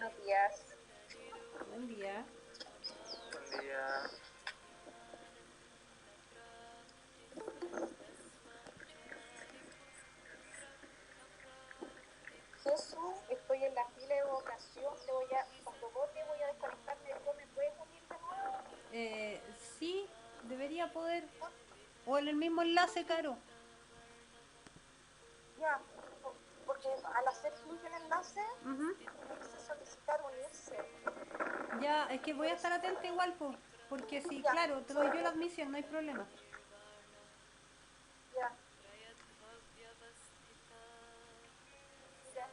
buenos días. Buen día. Buen día. Jesús, estoy en la fila de votación. Cuando vote voy a desconectarme. Después me puedes unir de nuevo. Sí, debería poder. O en el mismo enlace, Caro. Ya, porque al hacer clic en el enlace Ujú. me dice solicitar unirse. Ya, es que voy Por a estar eso, atenta igual, po. Porque si, ya, claro, te doy yo la admisión, no hay problema. ya, ya.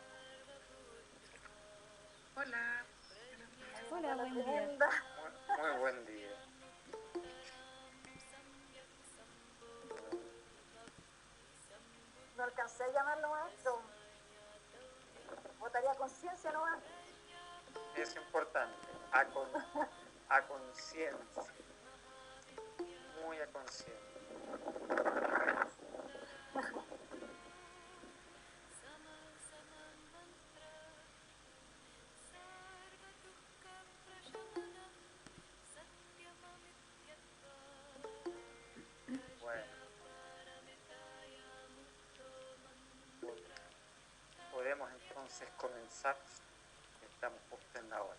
Hola, buenos Ay, días. una Hola, pala buen día. tremenda. Muy buen día. No alcancé a llamarlo maestro. Votaría a conciencia nomás. Es importante. A conciencia. Muy a conciencia. Bueno, podemos entonces comenzar. Estamos justo en la hora.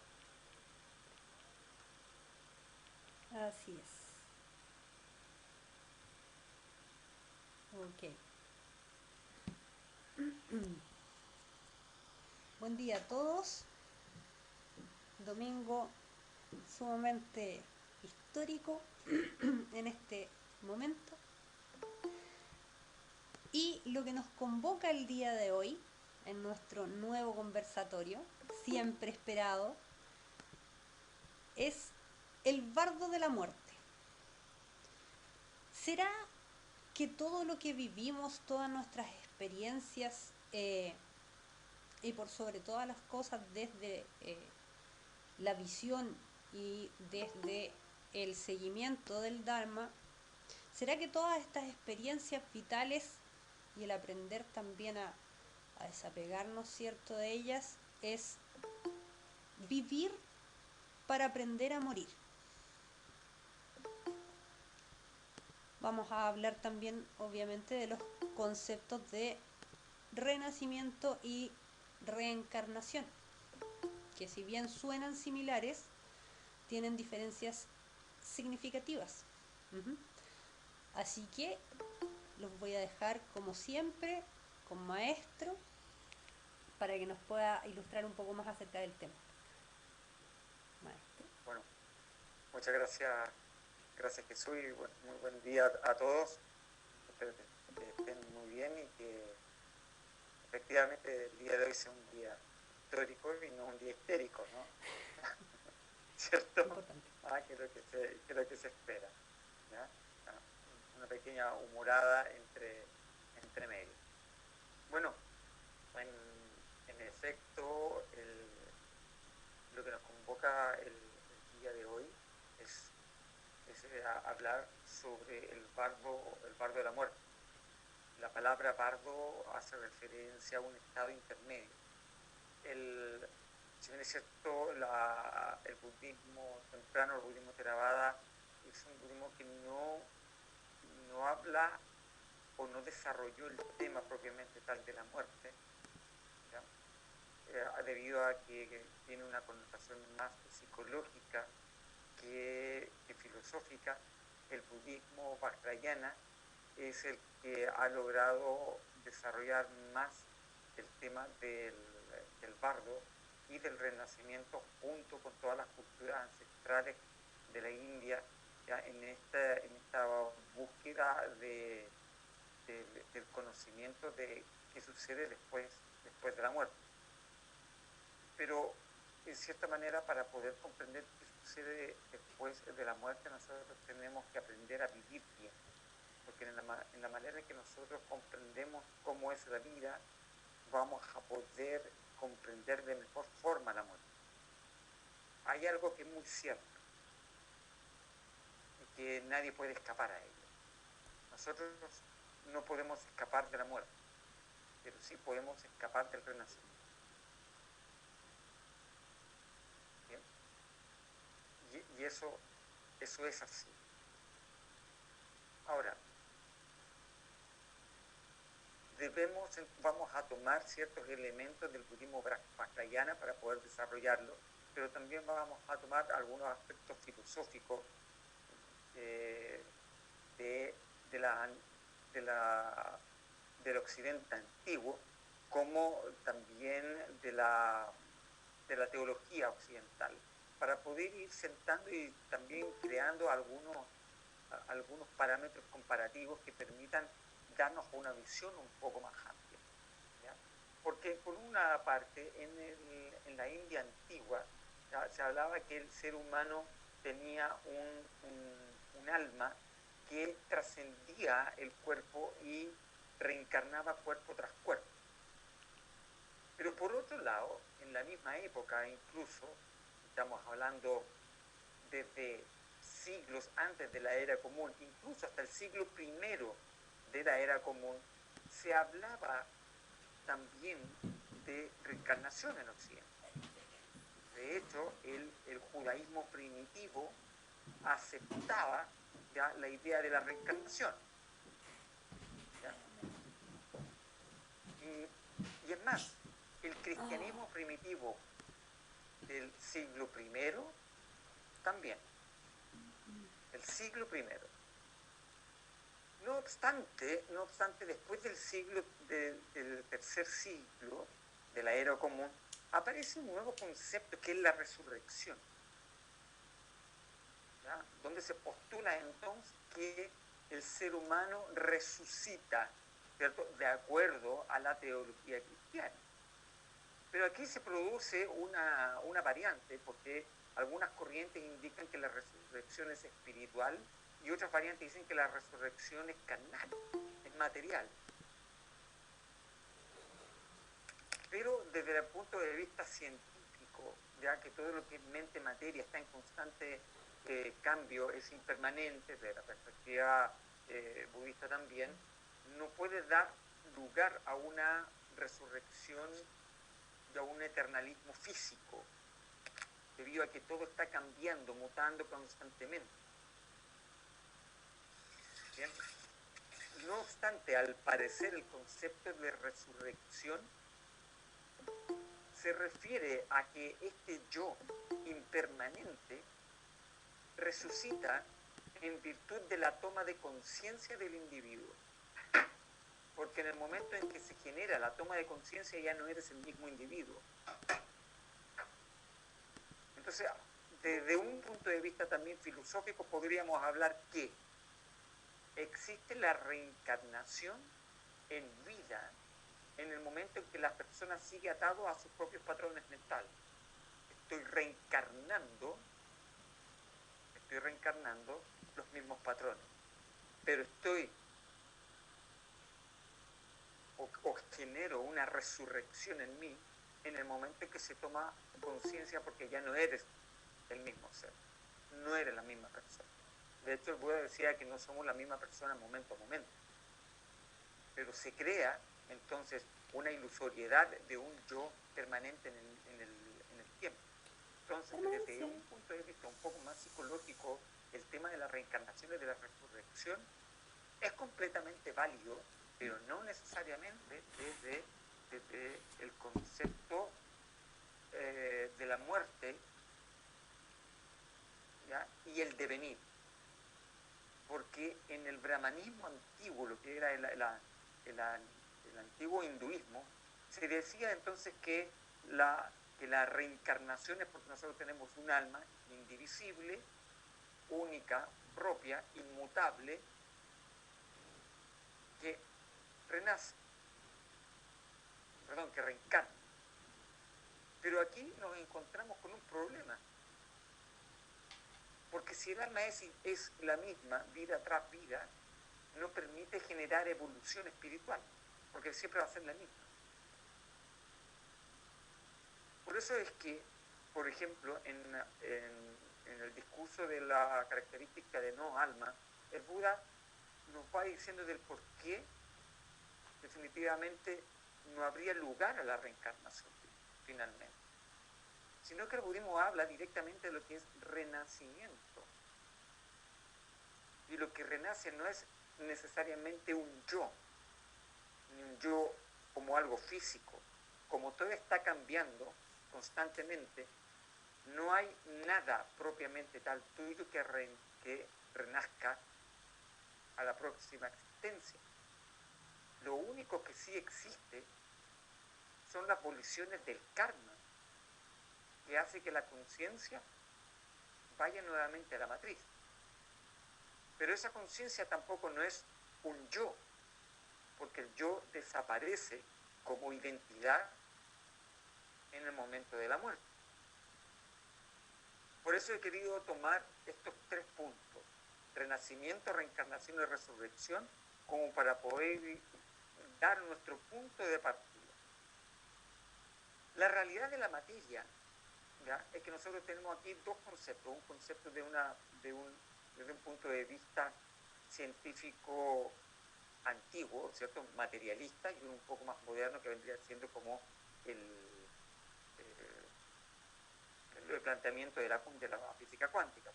Así es. Ok. Buen día a todos. Domingo sumamente histórico en este momento. Y lo que nos convoca el día de hoy, en nuestro nuevo conversatorio, siempre esperado, es el bardo de la muerte. ¿Será que todo lo que vivimos, todas nuestras experiencias, y por sobre todas las cosas desde la visión y desde el seguimiento del Dharma, será que todas estas experiencias vitales y el aprender también a desapegarnos, cierto, de ellas, es vivir para aprender a morir? Vamos a hablar también, obviamente, de los conceptos de renacimiento y reencarnación, que si bien suenan similares, tienen diferencias significativas. Uh-huh. Así que los voy a dejar, como siempre, con maestro para que nos pueda ilustrar un poco más acerca del tema. Maestro. Bueno, muchas gracias. Gracias, Jesús, y muy buen día a todos. Espero que estén muy bien y que efectivamente el día de hoy sea un día histórico y no un día histérico, ¿no? ¿Cierto? Importante. Que es lo que se espera, ¿ya? Una pequeña humorada entre medio. Bueno, en efecto, lo que nos convoca el día de hoy es hablar sobre el bardo de la muerte. La palabra bardo hace referencia a un estado intermedio. Si bien es cierto, el budismo temprano, el budismo Theravada, es un budismo que no habla o no desarrolló el tema propiamente tal de la muerte, debido a que tiene una connotación más psicológica que filosófica. El budismo vajrayana es el que ha logrado desarrollar más el tema del bardo y del renacimiento junto con todas las culturas ancestrales de la India, ya en esta búsqueda del conocimiento de qué sucede después de la muerte. Pero en cierta manera, para poder comprender qué sucede después de la muerte, nosotros tenemos que aprender a vivir bien, porque en la manera en que nosotros comprendemos cómo es la vida, vamos a poder comprender de mejor forma la muerte. Hay algo que es muy cierto y que nadie puede escapar a ello. Nosotros no podemos escapar de la muerte, pero sí podemos escapar del renacimiento. Y eso es así. Ahora, vamos a tomar ciertos elementos del budismo vajrayana para poder desarrollarlo, pero también vamos a tomar algunos aspectos filosóficos del occidente antiguo, como también de la teología occidental, para poder ir sentando y también creando algunos parámetros comparativos que permitan darnos una visión un poco más amplia, ¿ya? Porque por una parte, en la India antigua, ¿ya?, se hablaba que el ser humano tenía un alma que trascendía el cuerpo y reencarnaba cuerpo tras cuerpo. Pero por otro lado, en la misma época, incluso, estamos hablando desde siglos antes de la era común, incluso hasta el siglo I de la era común, se hablaba también de reencarnación en Occidente. De hecho, el judaísmo primitivo aceptaba ya la idea de la reencarnación. ¿Ya? Y es más, el cristianismo primitivo del siglo I también. El siglo I. No obstante, después del tercer siglo de la era común, aparece un nuevo concepto que es la resurrección, ¿ya?, donde se postula entonces que el ser humano resucita, ¿cierto?, de acuerdo a la teología cristiana. Pero aquí se produce una variante, porque algunas corrientes indican que la resurrección es espiritual y otras variantes dicen que la resurrección es carnal, es material. Pero desde el punto de vista científico, ya que todo lo que es mente-materia está en constante cambio, es impermanente, desde la perspectiva budista también, no puede dar lugar a una resurrección y a un eternalismo físico, debido a que todo está cambiando, mutando constantemente. ¿Bien? No obstante, al parecer el concepto de resurrección se refiere a que este yo impermanente resucita en virtud de la toma de conciencia del individuo. Porque en el momento en que se genera la toma de conciencia ya no eres el mismo individuo. Entonces, desde un punto de vista también filosófico, podríamos hablar que existe la reencarnación en vida en el momento en que la persona sigue atado a sus propios patrones mentales. Estoy reencarnando los mismos patrones, pero o genero una resurrección en mí en el momento en que se toma conciencia, porque ya no eres el mismo ser, no eres la misma persona. De hecho, el Buda decía que no somos la misma persona momento a momento, pero se crea entonces una ilusoriedad de un yo permanente en el tiempo. Entonces, desde un punto de vista un poco más psicológico, el tema de la reencarnación y de la resurrección es completamente válido, pero no necesariamente desde el concepto de la muerte, ¿ya?, y el devenir. Porque en el brahmanismo antiguo, lo que era el antiguo hinduismo, se decía entonces que la reencarnación es porque nosotros tenemos un alma indivisible, única, propia, inmutable, que que reencarna. Pero aquí nos encontramos con un problema, porque si el alma es la misma, vida tras vida, no permite generar evolución espiritual, porque siempre va a ser la misma. Por eso es que, por ejemplo, en el discurso de la característica de no alma, el Buda nos va diciendo del por qué definitivamente no habría lugar a la reencarnación finalmente. sino que el budismo habla directamente de lo que es renacimiento. Y lo que renace no es necesariamente un yo, ni un yo como algo físico. Como todo está cambiando constantemente, no hay nada propiamente tal tuyo que renazca a la próxima existencia. Lo único que sí existe son las voliciones del karma, que hace que la conciencia vaya nuevamente a la matriz. Pero esa conciencia tampoco no es un yo, porque el yo desaparece como identidad en el momento de la muerte. Por eso he querido tomar estos 3 puntos, renacimiento, reencarnación y resurrección, como para poder dar nuestro punto de partida. La realidad de la materia, ¿ya?, es que nosotros tenemos aquí 2 conceptos, un concepto desde un punto de vista científico antiguo, ¿cierto?, materialista, y uno un poco más moderno que vendría siendo como el planteamiento de la física cuántica.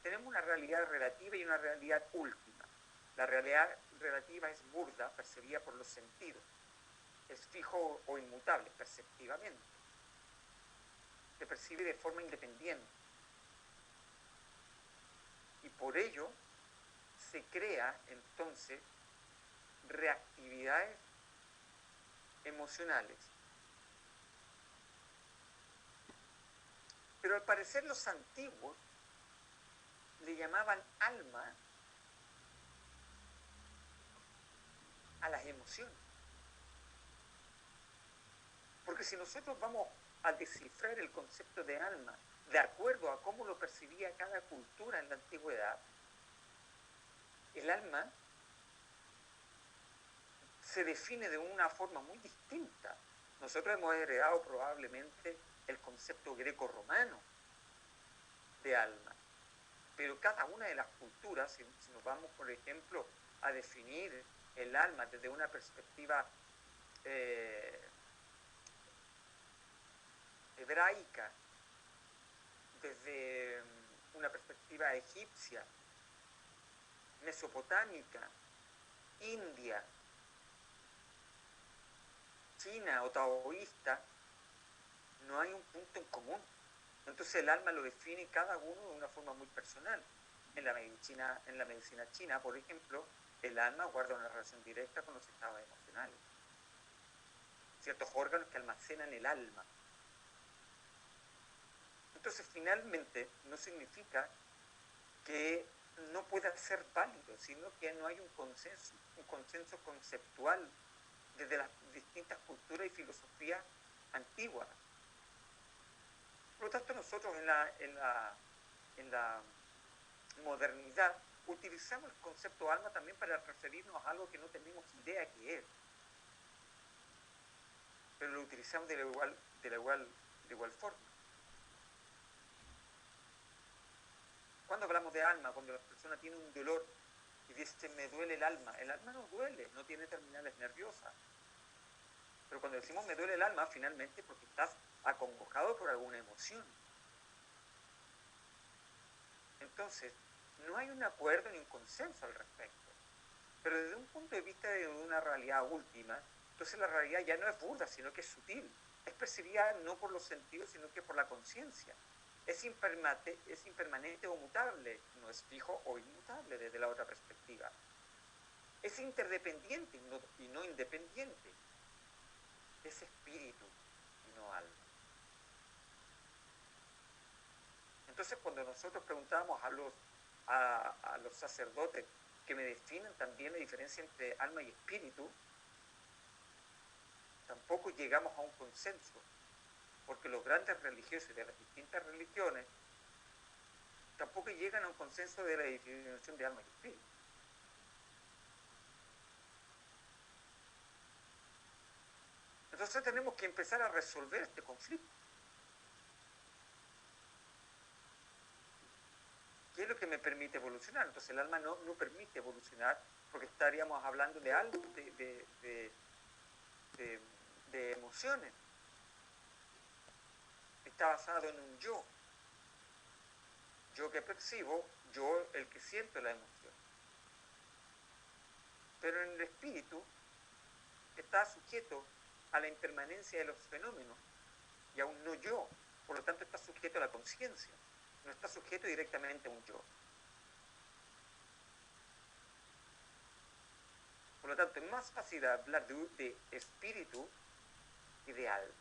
Tenemos una realidad relativa y una realidad última. La realidad relativa es burda, percibida por los sentidos. Es fijo o inmutable, perceptivamente. Se percibe de forma independiente. Y por ello se crea entonces reactividades emocionales. Pero al parecer los antiguos le llamaban alma a las emociones. Porque si nosotros vamos a descifrar el concepto de alma de acuerdo a cómo lo percibía cada cultura en la antigüedad, el alma se define de una forma muy distinta. Nosotros hemos heredado probablemente el concepto greco-romano de alma, pero cada una de las culturas, si nos vamos, por ejemplo, a definir el alma desde una perspectiva hebraica, desde una perspectiva egipcia, mesopotámica, india, china o taoísta, no hay un punto en común. Entonces el alma lo define cada uno de una forma muy personal. En la medicina china, por ejemplo, el alma guarda una relación directa con los estados emocionales. Ciertos órganos que almacenan el alma. Entonces finalmente no significa que no pueda ser válido, sino que no hay un consenso conceptual desde las distintas culturas y filosofías antiguas. Por lo tanto, nosotros en la modernidad utilizamos el concepto alma también para referirnos a algo que no tenemos idea qué es, pero lo utilizamos de igual forma. Cuando hablamos de alma, cuando la persona tiene un dolor y dice me duele el alma no duele, no tiene terminales nerviosas. Pero cuando decimos me duele el alma, finalmente porque estás acongojado por alguna emoción. Entonces, no hay un acuerdo ni un consenso al respecto. Pero desde un punto de vista de una realidad última, entonces la realidad ya no es burda, sino que es sutil. Es percibida no por los sentidos, sino que por la conciencia. Es impermanente o mutable, no es fijo o inmutable desde la otra perspectiva. Es interdependiente y no independiente. Es espíritu y no alma. Entonces, cuando nosotros preguntamos a los sacerdotes que me definan también la diferencia entre alma y espíritu, tampoco llegamos a un consenso, porque los grandes religiosos de las distintas religiones tampoco llegan a un consenso de la definición de alma y espíritu. Entonces tenemos que empezar a resolver este conflicto. ¿Qué es lo que me permite evolucionar? Entonces el alma no permite evolucionar porque estaríamos hablando de algo, de emociones. está basado en un yo. Yo que percibo, yo el que siento la emoción. Pero en el espíritu está sujeto a la impermanencia de los fenómenos y a un no yo. Por lo tanto, está sujeto a la conciencia. No está sujeto directamente a un yo. Por lo tanto, es más fácil hablar de espíritu que de alma.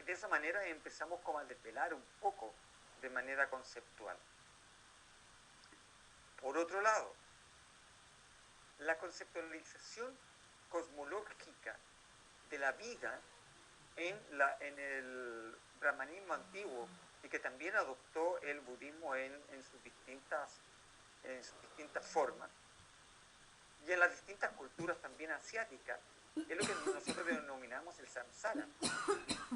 De esa manera empezamos como a desvelar un poco de manera conceptual. Por otro lado, la conceptualización cosmológica de la vida en el brahmanismo antiguo y que también adoptó el budismo en sus distintas formas y en las distintas culturas también asiáticas, es lo que nosotros denominamos el samsara,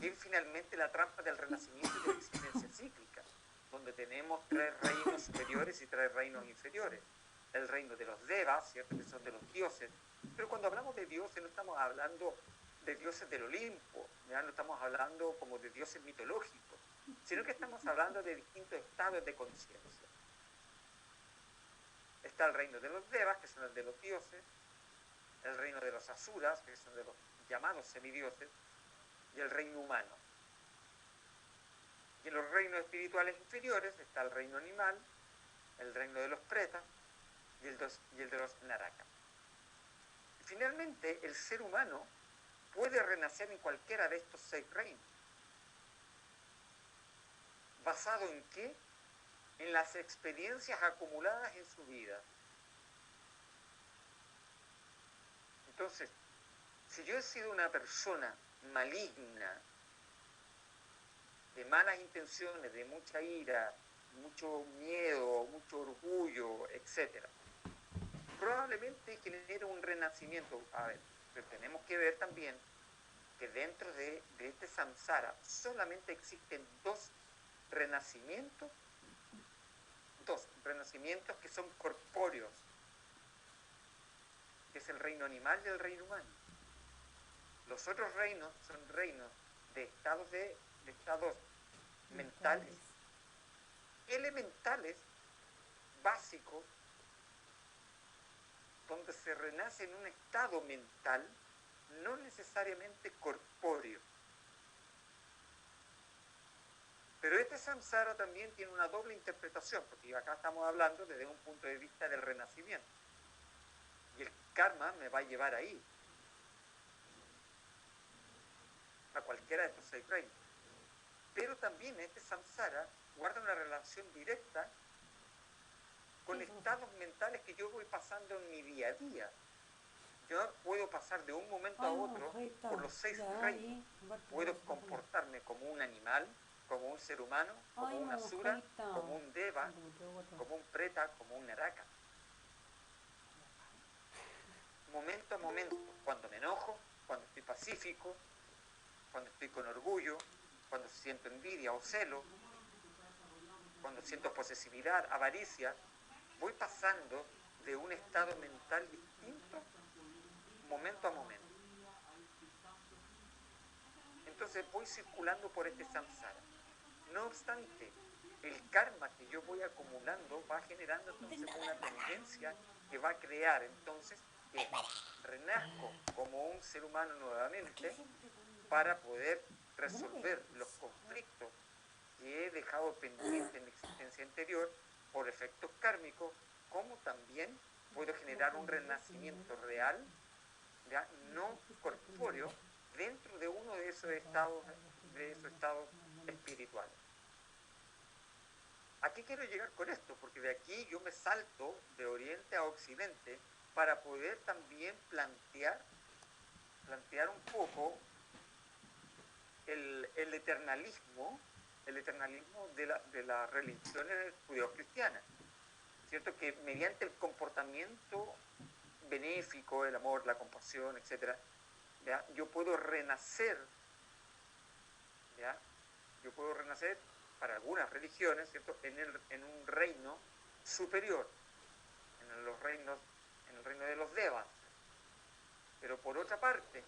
y es finalmente la trampa del renacimiento y de la existencia cíclica, donde tenemos 3 reinos superiores y 3 reinos inferiores. El reino de los devas, ¿cierto?, que son de los dioses, pero cuando hablamos de dioses no estamos hablando de dioses del Olimpo, ¿ya? No estamos hablando como de dioses mitológicos, sino que estamos hablando de distintos estados de conciencia. Está el reino de los devas, que son el de los dioses, el reino de los asuras, que son de los llamados semidioses, y el reino humano. Y en los reinos espirituales inferiores está el reino animal, el reino de los pretas y el de los narakas. Y finalmente, el ser humano puede renacer en cualquiera de estos 6 reinos. ¿Basado en qué? En las experiencias acumuladas en su vida. Entonces, si yo he sido una persona maligna, de malas intenciones, de mucha ira, mucho miedo, mucho orgullo, etc., probablemente genere un renacimiento. A ver, pero tenemos que ver también que dentro de este samsara solamente existen 2 renacimientos que son corpóreos, que es el reino animal y el reino humano. Los otros reinos son reinos de estados mentales, elementales, básicos, donde se renace en un estado mental, no necesariamente corpóreo. Pero este samsara también tiene una doble interpretación, porque acá estamos hablando desde un punto de vista del renacimiento. Y el karma me va a llevar ahí, a cualquiera de estos 6 reinos. Pero también este samsara guarda una relación directa con estados mentales que yo voy pasando en mi día a día. Yo puedo pasar de un momento a otro por los 6 reinos. Puedo comportarme como un animal, como un ser humano, como un asura, como un deva, como un preta, como un naraka. Momento a momento, cuando me enojo, cuando estoy pacífico, cuando estoy con orgullo, cuando siento envidia o celo, cuando siento posesividad, avaricia, voy pasando de un estado mental distinto momento a momento. Entonces voy circulando por este samsara. No obstante, el karma que yo voy acumulando va generando entonces una tendencia que va a crear entonces que renazco como un ser humano nuevamente para poder resolver los conflictos que he dejado pendientes en mi existencia anterior por efectos kármicos, como también puedo generar un renacimiento real, ya no corpóreo, dentro de uno de esos estados espirituales. ¿A qué quiero llegar con esto? Porque de aquí yo me salto de oriente a occidente para poder también plantear un poco el eternalismo de las religiones judeocristianas, ¿cierto? Que mediante el comportamiento benéfico, el amor, la compasión, etc., ¿ya? Yo puedo renacer, ¿ya? Yo puedo renacer para algunas religiones, ¿cierto?, en un reino superior, en el reino de los devas. Pero por otra parte,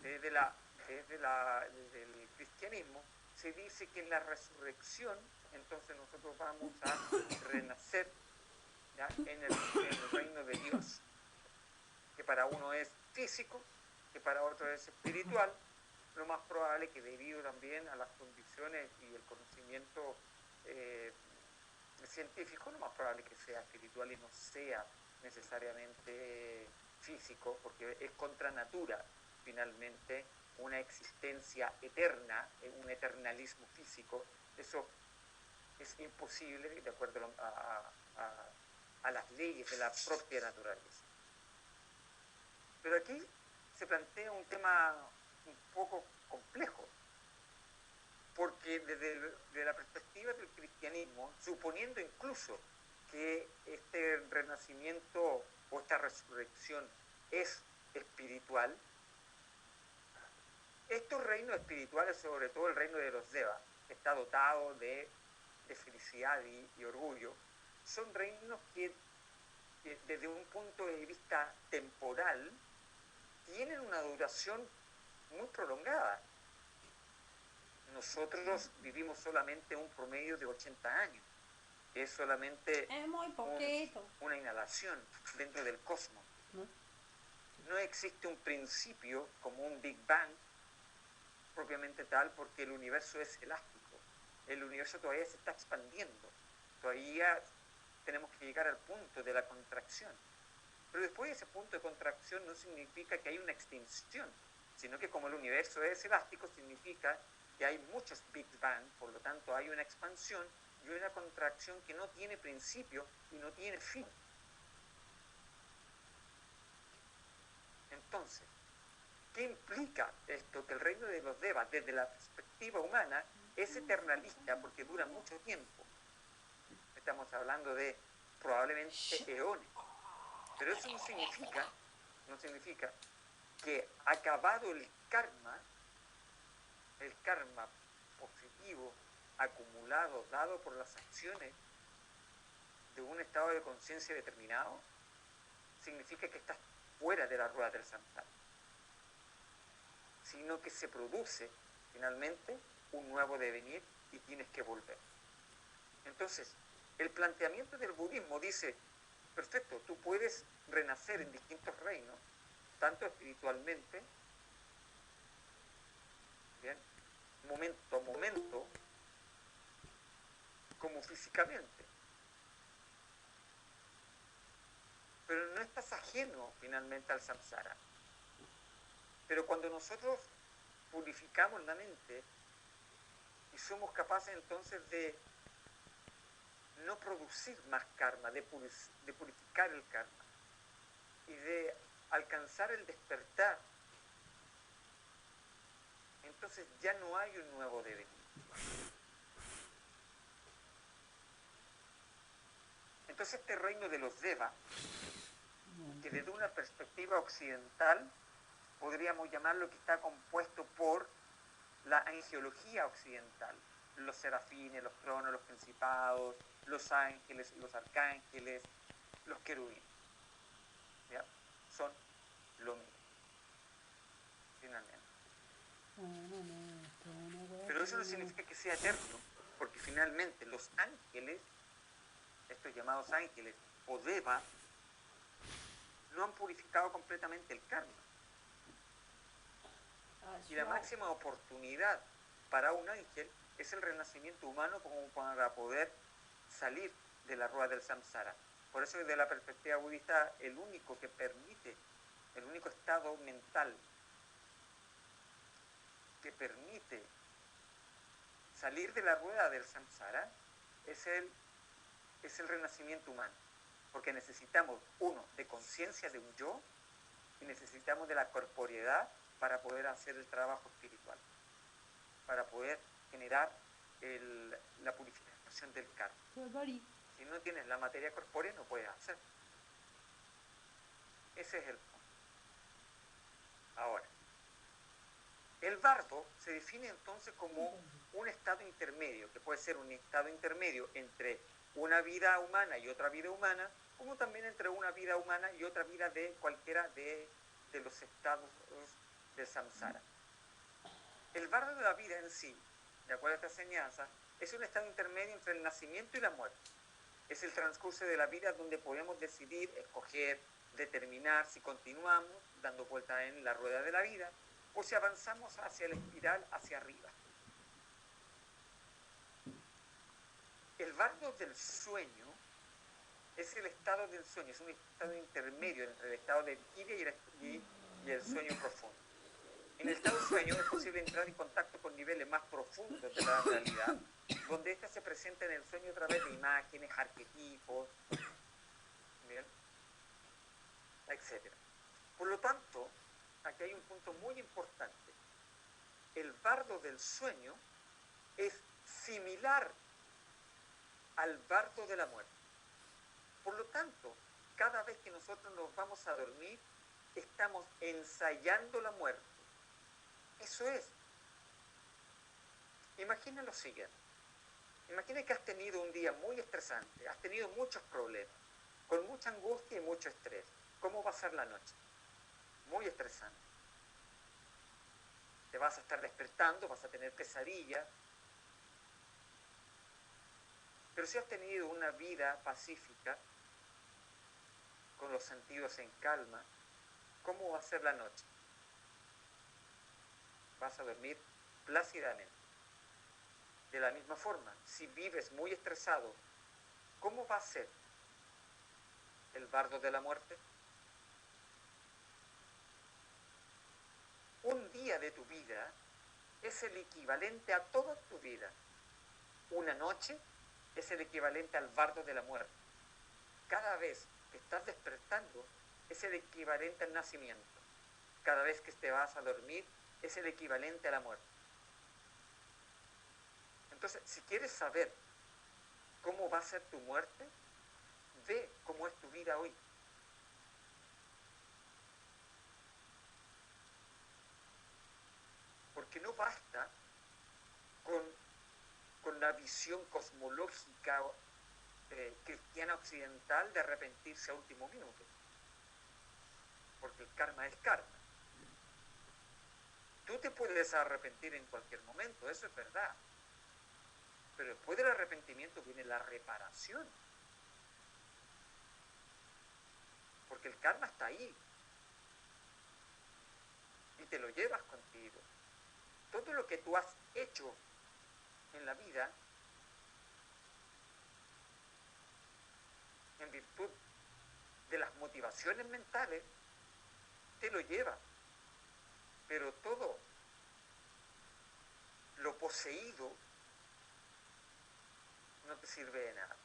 desde la desde el cristianismo, se dice que en la resurrección, entonces nosotros vamos a renacer, ¿ya?, en el reino de Dios, que para uno es físico, que para otro es espiritual. Lo más probable que debido también a las condiciones y el conocimiento científico, lo más probable que sea espiritual y no sea necesariamente físico, porque es contra natura finalmente una existencia eterna, un eternalismo físico. Eso es imposible de acuerdo a las leyes de la propia naturaleza. Pero aquí se plantea un tema un poco complejo, porque desde la perspectiva del cristianismo, suponiendo incluso que este renacimiento o esta resurrección es espiritual, estos reinos espirituales, sobre todo el reino de los Devas, que está dotado de felicidad y orgullo, son reinos que desde un punto de vista temporal tienen una duración muy prolongada. Nosotros vivimos solamente un promedio de 80 años, que es solamente Es muy poquito. una inhalación dentro del cosmos. No existe un principio como un Big Bang propiamente tal, porque el universo es elástico. El universo todavía se está expandiendo. Todavía tenemos que llegar al punto de la contracción. Pero después de ese punto de contracción no significa que hay una extinción, sino que como el universo es elástico, significa que hay muchos Big Bang, por lo tanto hay una expansión y una contracción que no tiene principio y no tiene fin. Entonces, ¿qué implica esto? Que el reino de los Devas, desde la perspectiva humana, es eternalista porque dura mucho tiempo. Estamos hablando de probablemente eones. Pero eso no significa que acabado el karma positivo, acumulado, dado por las acciones de un estado de conciencia determinado, significa que estás fuera de la rueda del samsara, sino que se produce finalmente un nuevo devenir y tienes que volver. Entonces, el planteamiento del budismo dice, perfecto, tú puedes renacer en distintos reinos, tanto espiritualmente, bien, momento a momento, como físicamente. Pero no estás ajeno finalmente al samsara. Pero cuando nosotros purificamos la mente y somos capaces entonces de no producir más karma, de purificar el karma y de alcanzar el despertar, entonces ya no hay un nuevo devenir. Entonces este reino de los Devas, que desde una perspectiva occidental podríamos llamarlo que está compuesto por la angelología occidental, los serafines, los tronos, los principados, los ángeles, los arcángeles, los querubines, ¿ya? Son lo mismo, finalmente. Pero eso no significa que sea eterno, porque finalmente los ángeles, estos llamados ángeles o Deva, no han purificado completamente el karma. Y la máxima oportunidad para un ángel es el renacimiento humano como para poder salir de la rueda del samsara. Por eso desde la perspectiva budista el único estado mental que permite salir de la rueda del samsara es el renacimiento humano, porque necesitamos, uno, de conciencia de un yo, y necesitamos de la corporeidad para poder hacer el trabajo espiritual, para poder generar la purificación del karma. Si no tienes la materia corpórea, no puedes hacer. Ese es el punto. Ahora, el bardo se define entonces como un estado intermedio, que puede ser un estado intermedio entre una vida humana y otra vida humana, como también entre una vida humana y otra vida de cualquiera de los estados del samsara. El bardo de la vida en sí, de acuerdo a esta enseñanza, es un estado intermedio entre el nacimiento y la muerte. Es el transcurso de la vida donde podemos decidir, escoger, determinar si continuamos dando vuelta en la rueda de la vida o si avanzamos hacia la espiral hacia arriba. El bardo del sueño es el estado del sueño, es un estado intermedio entre el estado de vigilia y el sueño profundo. En el estado de sueño es posible entrar en contacto con niveles más profundos de la realidad, donde ésta se presenta en el sueño a través de imágenes, arquetipos, ¿bien?, etc. Por lo tanto, aquí hay un punto muy importante. El bardo del sueño es similar al bardo de la muerte. Por lo tanto, cada vez que nosotros nos vamos a dormir, estamos ensayando la muerte. Eso es. Imagina lo siguiente. Imagina que has tenido un día muy estresante, has tenido muchos problemas, con mucha angustia y mucho estrés. ¿Cómo va a ser la noche? Muy estresante. Te vas a estar despertando, vas a tener pesadillas. Pero si has tenido una vida pacífica, con los sentidos en calma, ¿cómo va a ser la noche? Vas a dormir plácidamente. De la misma forma, si vives muy estresado, ¿cómo va a ser el bardo de la muerte? Un día de tu vida es el equivalente a toda tu vida. Una noche es el equivalente al bardo de la muerte. Cada vez que estás despertando es el equivalente al nacimiento. Cada vez que te vas a dormir es el equivalente a la muerte. Entonces, si quieres saber cómo va a ser tu muerte, ve cómo es tu vida hoy. Porque no basta con la visión cosmológica cristiana occidental de arrepentirse a último minuto. Porque el karma es karma. Tú te puedes arrepentir en cualquier momento, eso es verdad. Pero después del arrepentimiento viene la reparación. Porque el karma está ahí. Y te lo llevas contigo. Todo lo que tú has hecho en la vida, en virtud de las motivaciones mentales, te lo lleva. Pero todo lo poseído no te sirve de nada,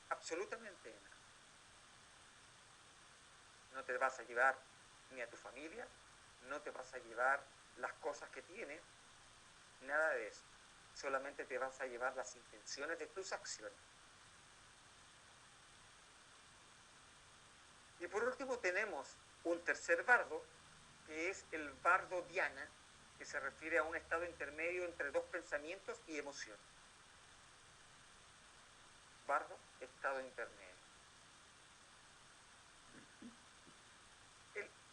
absolutamente de nada. No te vas a llevar ni a tu familia, no te vas a llevar las cosas que tienes, nada de eso. Solamente te vas a llevar las intenciones de tus acciones. Y por último tenemos un tercer bardo, que es el bardo dhyana, que se refiere a un estado intermedio entre dos pensamientos y emociones. Bardo, estado intermedio.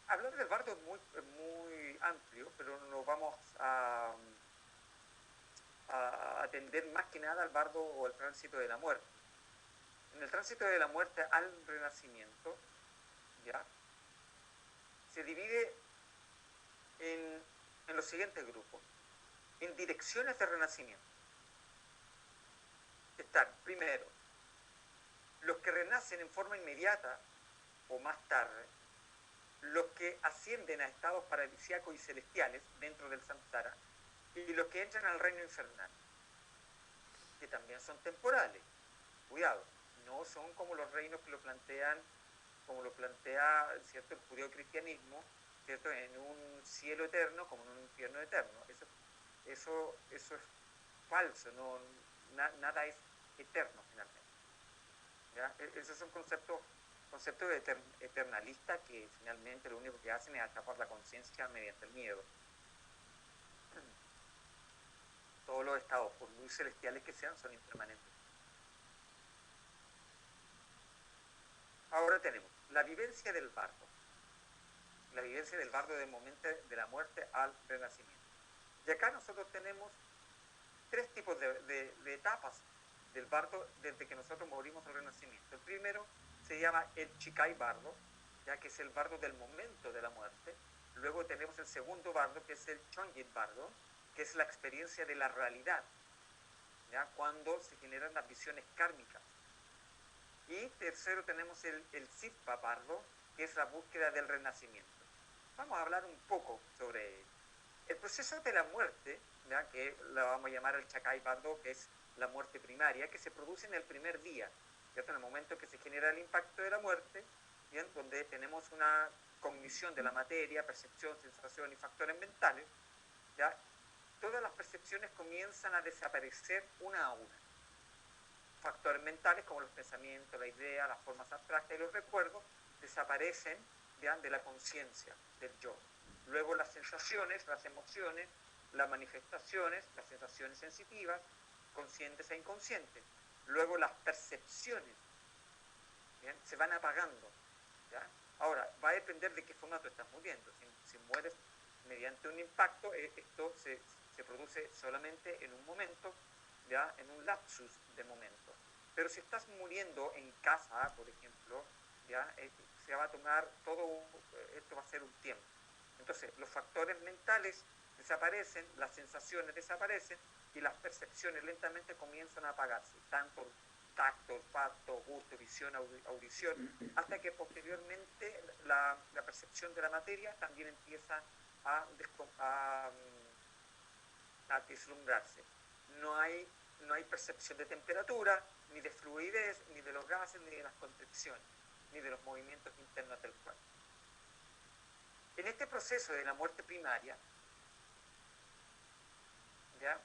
Hablar del bardo es muy amplio, pero nos vamos a atender más que nada al bardo o al tránsito de la muerte. En el tránsito de la muerte al renacimiento, ¿ya?, se divide en los siguientes grupos, en direcciones de renacimiento. Están, primero, los que renacen en forma inmediata o más tarde, los que ascienden a estados paradisíacos y celestiales dentro del samsara, y los que entran al reino infernal, que también son temporales. Cuidado, no son como los reinos que lo plantean, como lo plantea, ¿cierto?, el judeocristianismo, ¿cierto?, en un cielo eterno como en un infierno eterno. Eso es falso, nada es eterno finalmente. ¿Ya? Esos son conceptos eternalistas que finalmente lo único que hacen es atrapar la conciencia mediante el miedo. Todos los estados, por muy celestiales que sean, son impermanentes. Ahora tenemos la vivencia del bardo. La vivencia del bardo del momento de la muerte al renacimiento. Y acá nosotros tenemos tres tipos de etapas del bardo desde que nosotros morimos al renacimiento. El primero se llama el Chikai bardo, ya que es el bardo del momento de la muerte. Luego tenemos el segundo bardo, que es el Chongyit bardo, que es la experiencia de la realidad, ¿ya? Cuando se generan las visiones kármicas. Y tercero tenemos el Sitpa bardo, que es la búsqueda del renacimiento. Vamos a hablar un poco sobre ello. El proceso de la muerte, ¿ya? Que la vamos a llamar el Chakai bardo, que es la muerte primaria, que se produce en el primer día, ¿cierto? En el momento que se genera el impacto de la muerte, ¿bien? Donde tenemos una cognición de la materia, percepción, sensación y factores mentales, ¿ya? Todas las percepciones comienzan a desaparecer una a una. Factores mentales como los pensamientos, la idea, las formas abstractas y los recuerdos desaparecen, ¿ya? De la conciencia, del yo. Luego las sensaciones, las emociones, las manifestaciones, las sensaciones sensitivas, conscientes e inconscientes. Luego las percepciones, ¿bien? Se van apagando, ¿ya? Ahora, va a depender de qué forma tú estás muriendo. Si mueres mediante un impacto, esto se produce solamente en un momento, ¿ya? En un lapsus de momento. Pero si estás muriendo en casa, por ejemplo, ¿ya? Se va a tomar todo, esto va a ser un tiempo. Entonces, los factores mentales desaparecen, las sensaciones desaparecen y las percepciones lentamente comienzan a apagarse, tanto tacto, olfato, gusto, visión, audición, hasta que posteriormente la percepción de la materia también empieza a deslumbrarse. No hay percepción de temperatura, ni de fluidez, ni de los gases, ni de las contracciones, ni de los movimientos internos del cuerpo. En este proceso de la muerte primaria, ¿ya?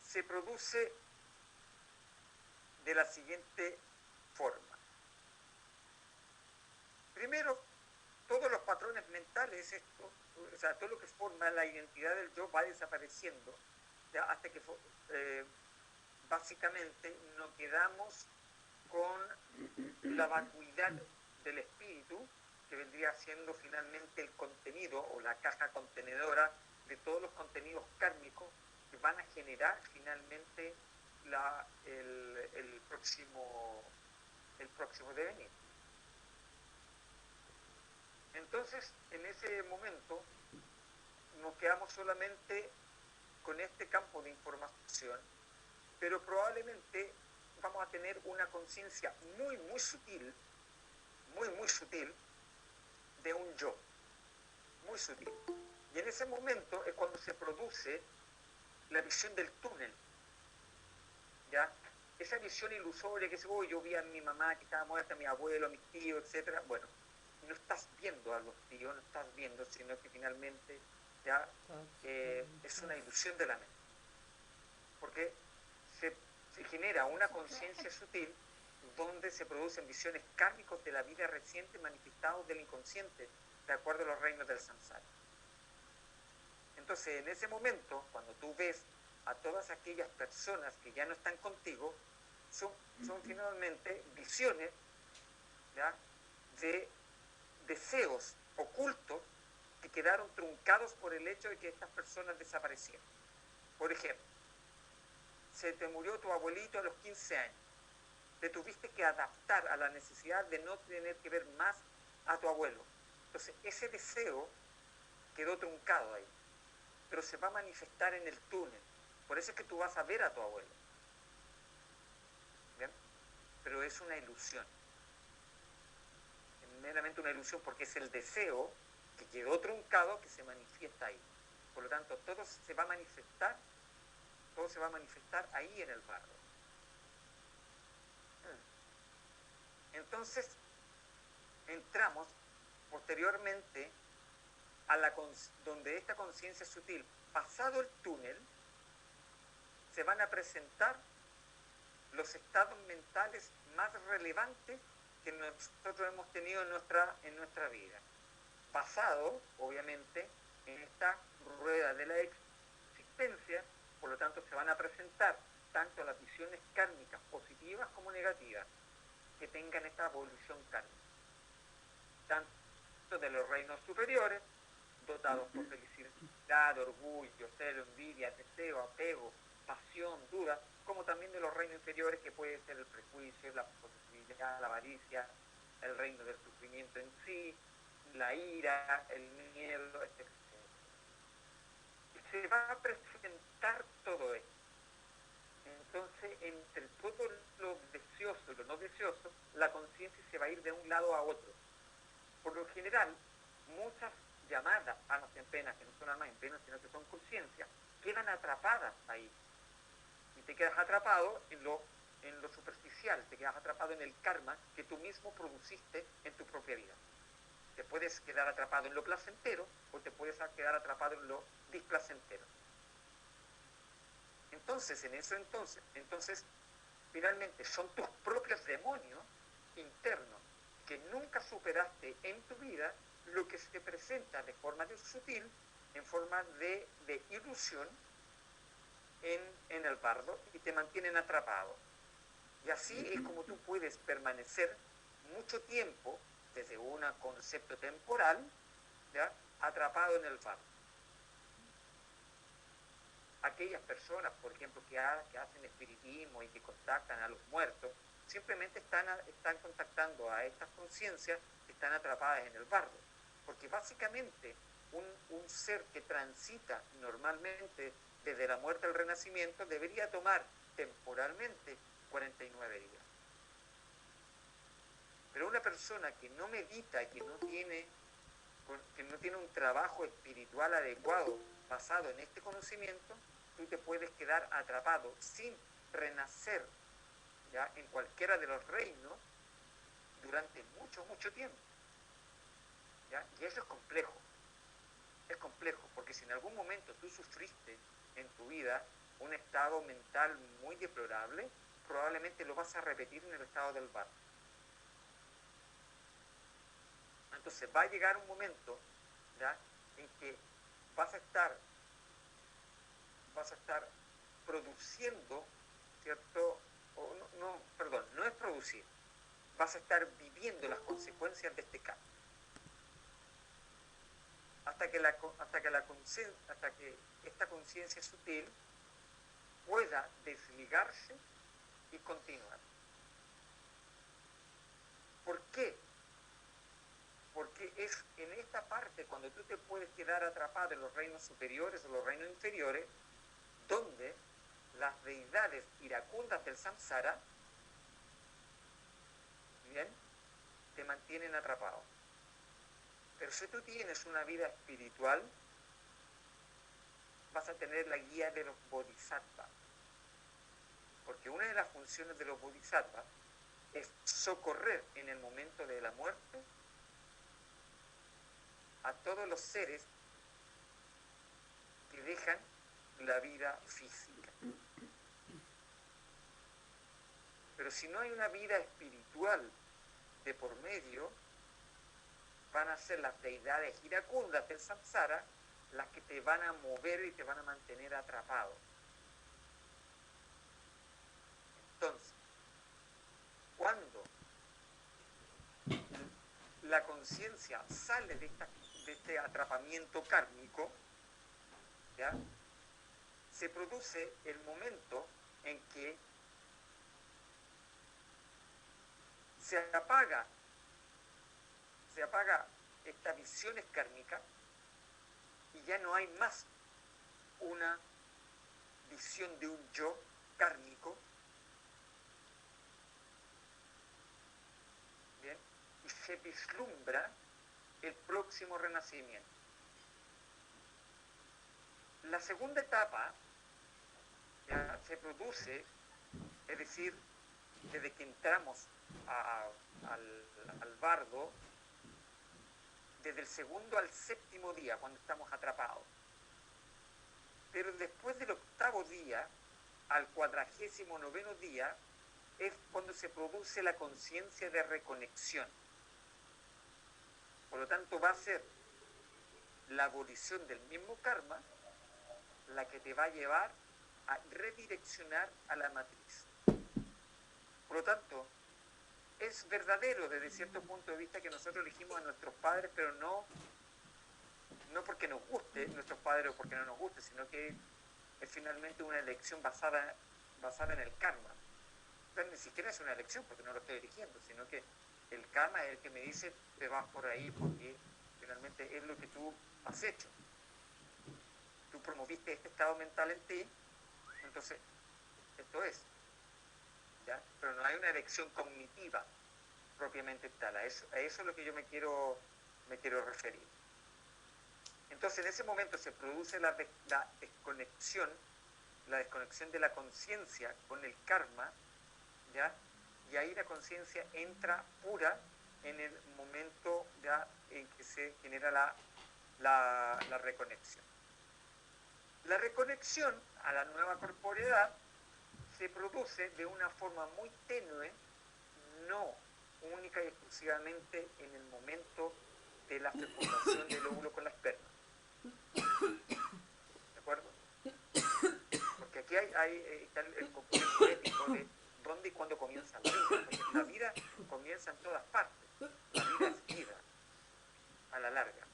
Se produce de la siguiente forma. Primero, todos los patrones mentales, o sea, todo lo que forma la identidad del yo va desapareciendo, ¿ya? Hasta que básicamente nos quedamos con la vacuidad del espíritu, que vendría siendo finalmente el contenido o la caja contenedora de todos los contenidos kármicos que van a generar finalmente el próximo devenir. Entonces, en ese momento, nos quedamos solamente con este campo de información, pero probablemente vamos a tener una conciencia muy, muy sutil, de un yo, muy sutil. Y en ese momento es cuando se produce la visión del túnel, ¿ya? Esa visión ilusoria que dice, oh, yo vi a mi mamá que estaba muerta, a mi abuelo, a mis tíos, etc. Bueno, no estás viendo a los tíos, no estás viendo, sino que finalmente ya es una ilusión de la mente. Porque se genera una conciencia sutil donde se producen visiones kármicos de la vida reciente manifestados del inconsciente, de acuerdo a los reinos del samsara. Entonces, en ese momento, cuando tú ves a todas aquellas personas que ya no están contigo, son finalmente visiones, ¿ya? De deseos ocultos que quedaron truncados por el hecho de que estas personas desaparecieron. Por ejemplo, se te murió tu abuelito a los 15 años. Te tuviste que adaptar a la necesidad de no tener que ver más a tu abuelo. Entonces, ese deseo quedó truncado ahí, pero se va a manifestar en el túnel. Por eso es que tú vas a ver a tu abuelo. ¿Bien? Pero es una ilusión. Es meramente una ilusión porque es el deseo que quedó truncado que se manifiesta ahí. Por lo tanto, todo se va a manifestar ahí en el barro. Entonces, entramos posteriormente a donde esta conciencia sutil, pasado el túnel, se van a presentar los estados mentales más relevantes que nosotros hemos tenido en nuestra vida. Basado, obviamente, en esta rueda de la existencia, por lo tanto se van a presentar tanto las visiones kármicas positivas como negativas que tengan esta evolución kármica, tanto de los reinos superiores, dotados por felicidad, orgullo, celo, envidia, deseo, apego, pasión, duda, como también de los reinos inferiores, que puede ser el prejuicio, la positividad, la avaricia, el reino del sufrimiento en sí, la ira, el miedo, etc. Se va a presentar todo esto. Entonces, entre todo lo deseoso y lo no deseoso, la conciencia se va a ir de un lado a otro. Por lo general, muchas llamadas almas en pena, que no son almas en pena, sino que son conciencias, quedan atrapadas ahí. Y te quedas atrapado en lo superficial, te quedas atrapado en el karma que tú mismo produciste en tu propia vida. Te puedes quedar atrapado en lo placentero o te puedes quedar atrapado en lo displacentero. Entonces, finalmente son tus propios demonios internos que nunca superaste en tu vida, lo que se presenta de forma sutil, en forma de ilusión en el bardo, y te mantienen atrapado. Y así es como tú puedes permanecer mucho tiempo, desde un concepto temporal, ¿ya?, atrapado en el bardo. Aquellas personas, por ejemplo, que hacen espiritismo y que contactan a los muertos, simplemente están contactando a estas conciencias que están atrapadas en el bardo. Porque básicamente un ser que transita normalmente desde la muerte al renacimiento debería tomar temporalmente 49 días. Pero una persona que no medita y que no tiene un trabajo espiritual adecuado basado en este conocimiento, tú te puedes quedar atrapado sin renacer, ¿ya?, en cualquiera de los reinos durante mucho tiempo, ¿ya? Y eso es complejo, porque si en algún momento tú sufriste en tu vida un estado mental muy deplorable, probablemente lo vas a repetir en el estado del bardo. Entonces va a llegar un momento, ¿ya?, en que vas a estar produciendo, ¿cierto? No es producir, vas a estar viviendo las consecuencias de este cambio. Hasta que esta conciencia sutil pueda desligarse y continuar. ¿Por qué? Porque es en esta parte cuando tú te puedes quedar atrapado en los reinos superiores o los reinos inferiores, donde las deidades iracundas del samsara, ¿bien?, te mantienen atrapado. Pero si tú tienes una vida espiritual, vas a tener la guía de los bodhisattvas. Porque una de las funciones de los bodhisattvas es socorrer en el momento de la muerte a todos los seres que dejan la vida física. Pero si no hay una vida espiritual de por medio, van a ser las deidades iracundas del samsara las que te van a mover y te van a mantener atrapado. Entonces, cuando la conciencia sale de este atrapamiento kármico, ¿ya?, se produce el momento en que se apaga esta visión kármica y ya no hay más una visión de un yo kármico, ¿bien?, y se vislumbra el próximo renacimiento. La segunda etapa ya se produce, es decir, desde que entramos al bardo, desde el segundo al séptimo día, cuando estamos atrapados. Pero después del octavo día, al 49º día, es cuando se produce la conciencia de reconexión. Por lo tanto, va a ser la abolición del mismo karma la que te va a llevar a redireccionar a la matriz. Por lo tanto, es verdadero desde cierto punto de vista que nosotros elegimos a nuestros padres, pero no porque nuestros padres o porque no nos guste, sino que es finalmente una elección basada en el karma. Entonces ni siquiera es una elección porque no lo estoy eligiendo, sino que el karma es el que me dice te vas por ahí porque finalmente es lo que tú has hecho. Tú promoviste este estado mental en ti, entonces esto es, ¿ya? Pero no hay una elección cognitiva propiamente tal. A eso es lo que yo me quiero referir. Entonces en ese momento se produce la desconexión de la conciencia con el karma, ¿ya? Y ahí la conciencia entra pura en el momento ya en que se genera la reconexión. La reconexión a la nueva corporeidad se produce de una forma muy tenue, no única y exclusivamente en el momento de la fecundación del óvulo con la esperma. ¿De acuerdo? Porque aquí está el componente ético de dónde y cuándo comienza la vida. Porque la vida comienza en todas partes. La vida es vida, a la larga.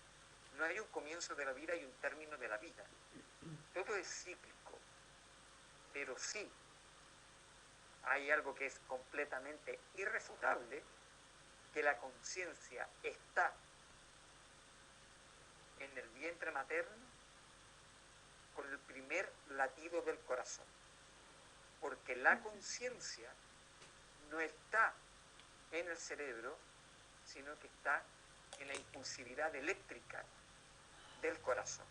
No hay un comienzo de la vida y un término de la vida. Todo es cíclico. Pero sí, hay algo que es completamente irrefutable, que la conciencia está en el vientre materno con el primer latido del corazón. Porque la conciencia no está en el cerebro, sino que está en la impulsividad eléctrica del corazón.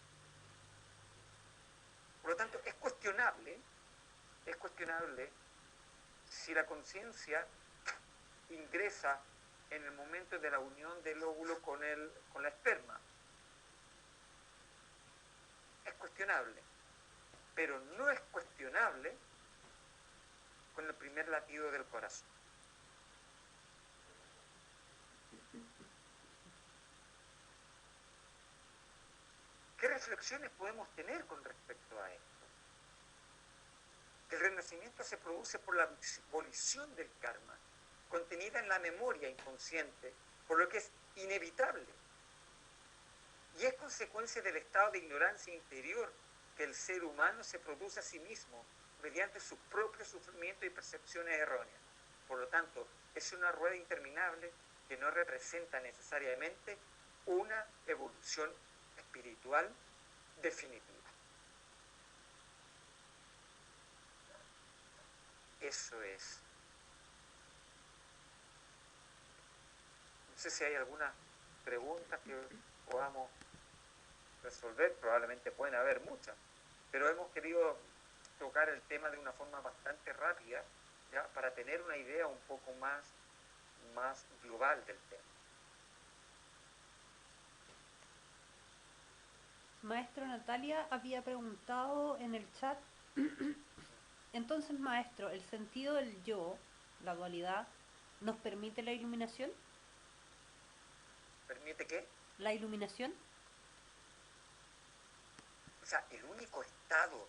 Por lo tanto, es cuestionable si la conciencia ingresa en el momento de la unión del óvulo con la esperma. Es cuestionable, pero no es cuestionable con el primer latido del corazón. ¿Qué reflexiones podemos tener con respecto a esto? El renacimiento se produce por la abolición del karma, contenida en la memoria inconsciente, por lo que es inevitable. Y es consecuencia del estado de ignorancia interior que el ser humano se produce a sí mismo mediante su propio sufrimiento y percepciones erróneas. Por lo tanto, es una rueda interminable que no representa necesariamente una evolución espiritual definitiva. Eso es. No sé si hay alguna pregunta que podamos resolver, probablemente pueden haber muchas, pero hemos querido tocar el tema de una forma bastante rápida, ¿ya? Para tener una idea un poco más global del tema. Maestro, Natalia había preguntado en el chat, entonces maestro, ¿el sentido del yo, la dualidad, nos permite la iluminación? ¿Permite qué? ¿La iluminación? O sea, el único estado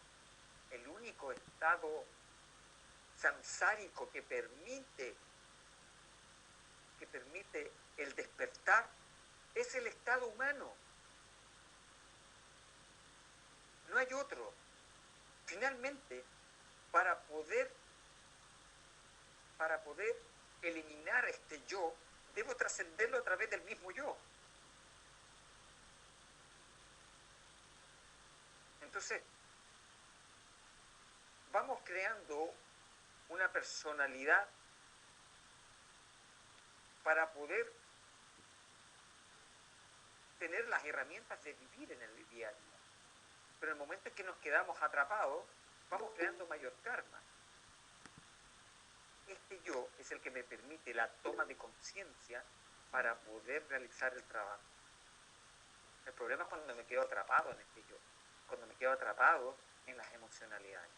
samsárico que permite el despertar es el estado humano. No hay otro. Finalmente, para poder eliminar este yo, debo trascenderlo a través del mismo yo. Entonces, vamos creando una personalidad para poder tener las herramientas de vivir en el día a día. Pero en el momento en que nos quedamos atrapados, vamos creando mayor karma. Este yo es el que me permite la toma de conciencia para poder realizar el trabajo. El problema es cuando me quedo atrapado en este yo, cuando me quedo atrapado en las emocionalidades.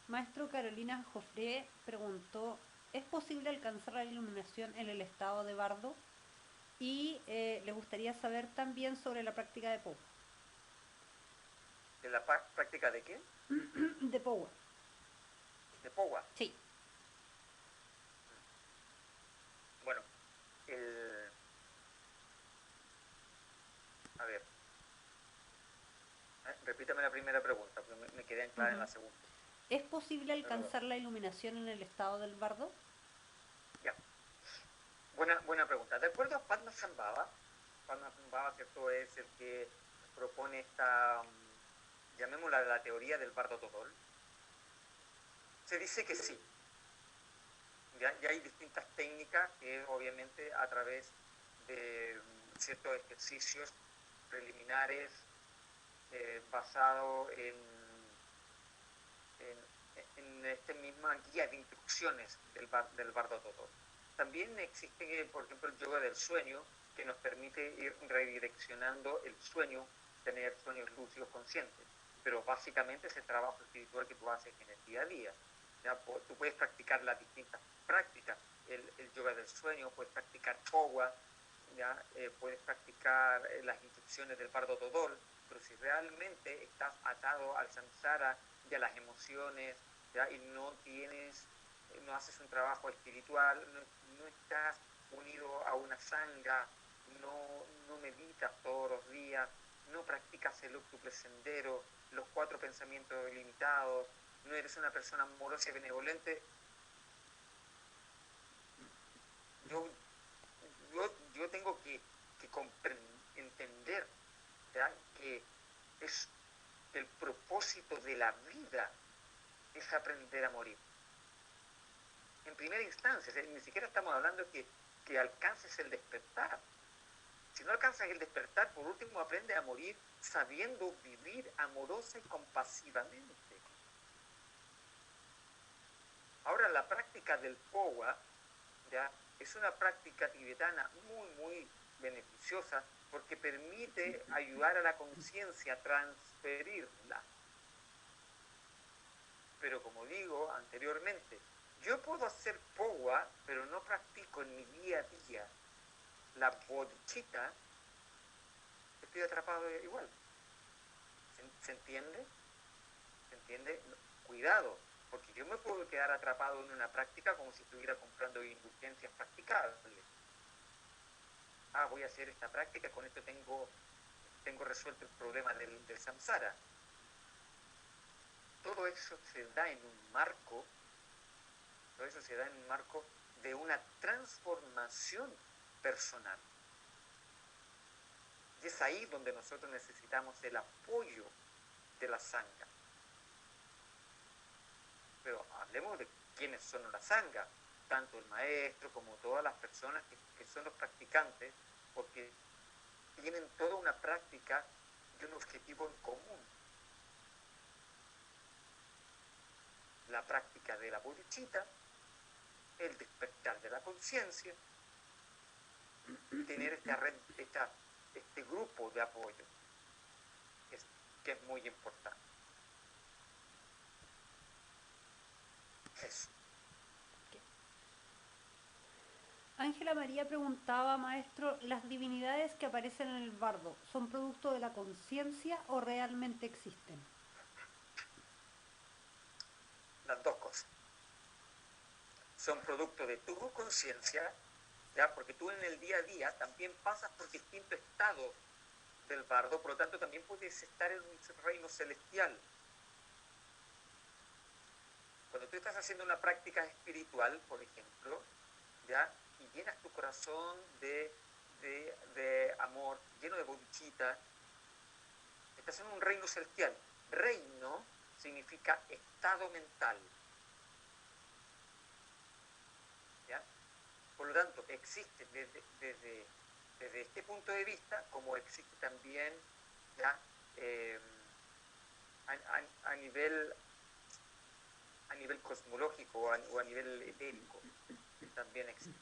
Maestro, Carolina Joffre preguntó, ¿es posible alcanzar la iluminación en el estado de bardo? Y le gustaría saber también sobre la práctica de Powa. ¿De la práctica de qué? De Powa. ¿De Powa? Sí. Repítame la primera pregunta, porque me quedé anclada en Ujú. la segunda. ¿Es posible Perdón. alcanzar la iluminación en el estado del bardo? Ya. Buena pregunta. De acuerdo a Padmasambhava, ¿cierto? Es el que propone esta, llamémosla la teoría del bardo todol. Se dice que sí. Ya hay distintas técnicas que obviamente a través de ciertos ejercicios preliminares basados en esta misma guía de instrucciones del bardo todol. También existe, por ejemplo, el yoga del sueño, que nos permite ir redireccionando el sueño, tener sueños lúcidos conscientes. Pero básicamente es el trabajo espiritual que tú haces en el día a día. ¿Ya? Tú puedes practicar las distintas prácticas, el yoga del sueño, puedes practicar chowa, ¿ya? Puedes practicar las instrucciones del bardo todol, pero si realmente estás atado al samsara y a las emociones, ¿ya? Y no haces un trabajo espiritual, no estás unido a una sangha, no meditas todos los días, no practicas el octuple sendero, los 4 pensamientos ilimitados, no eres una persona amorosa y benevolente, yo tengo que entender, ¿ya? Que es el propósito de la vida es aprender a morir. En primera instancia, ni siquiera estamos hablando que alcances el despertar. Si no alcanzas el despertar, por último aprende a morir sabiendo vivir amorosa y compasivamente. Ahora, la práctica del powa, ¿ya? Es una práctica tibetana muy beneficiosa porque permite ayudar a la conciencia a transferirla. Pero como digo anteriormente, yo puedo hacer powa, pero no practico en mi día a día la bodhicitta, estoy atrapado igual. ¿Se entiende? ¿Se entiende? Cuidado, porque yo me puedo quedar atrapado en una práctica como si estuviera comprando indulgencias practicables. Voy a hacer esta práctica, con esto tengo resuelto el problema del samsara. Todo eso se da en un marco, de una transformación personal. Y es ahí donde nosotros necesitamos el apoyo de la sangha. Pero hablemos de quiénes son la sangha, tanto el maestro como todas las personas que son los practicantes, porque tienen toda una práctica y un objetivo en común. La práctica de la bodhicitta, el despertar de la conciencia, tener esta red, este grupo de apoyo, que es muy importante. Eso. Ángela María preguntaba, maestro, ¿las divinidades que aparecen en el bardo son producto de la conciencia o realmente existen? Las dos cosas. Son producto de tu conciencia, ¿ya? Porque tú en el día a día también pasas por distintos estados del bardo, por lo tanto también puedes estar en un reino celestial. Cuando tú estás haciendo una práctica espiritual, por ejemplo, ¿ya? Y llenas tu corazón de amor, lleno de bodhicitta, estás en un reino celestial. Reino significa estado mental. ¿Ya? Por lo tanto, existe desde este punto de vista, como existe también, ¿ya? A nivel cosmológico o a nivel etérico, también existe.